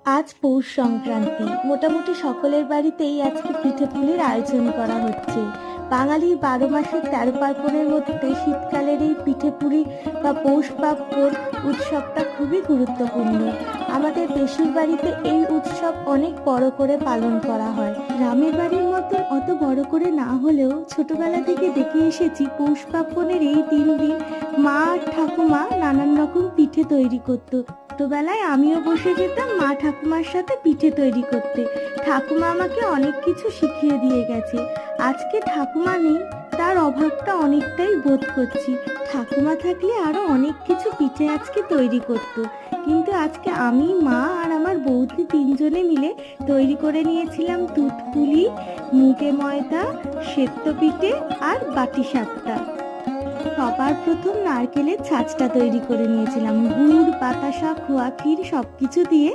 আজ পৌষ সংক্রান্তি। মোটামুটি সকলের বাড়িতেই আজকে পিঠে পুলির আয়োজন করা হচ্ছে। বাঙালির 12 মাসের 13 পার্বণের মধ্যে শীতকালের এই পিঠে পুলি বা পৌষ পার্বণ উৎসবটা খুবই গুরুত্বপূর্ণ। আমাদের দেশের বাড়িতে এই উৎসব অনেক বড় করে পালন করা হয়। গ্রামের বাড়ির মতন অত বড় করে না হলেও ছোটবেলা থেকে দেখে এসেছি পৌষ পার্বণের এই 3 দিন মা আর ঠাকুমা নানান রকম পিঠে তৈরি করতো। ছোটবেলায় আমিও বসে যেতাম মা ঠাকুমার সাথে পিঠে তৈরি করতে। ঠাকুমা আমাকে অনেক কিছু শিখিয়ে দিয়ে গেছে। আজকে ঠাকুমা নেই, তার অভাবটা অনেকটাই বোধ করছি। ঠাকুমা থাকলে আরো অনেক কিছু পিঠে আজকে তৈরি করতো, কিন্তু আজকে আমি, মা আর আমার বৌদি 3 জনে মিলে তৈরি করে নিয়েছিলাম দুধ পুলি, মুগে ময়দা, সেদ্ধ পিঠে আর বাটি সাপটা। সবার প্রথম নারকেলের ছাঁচটা তৈরি করে নিয়েছিলাম। গুড়, বাতাসা, খোয়া ক্ষীর সবকিছু দিয়ে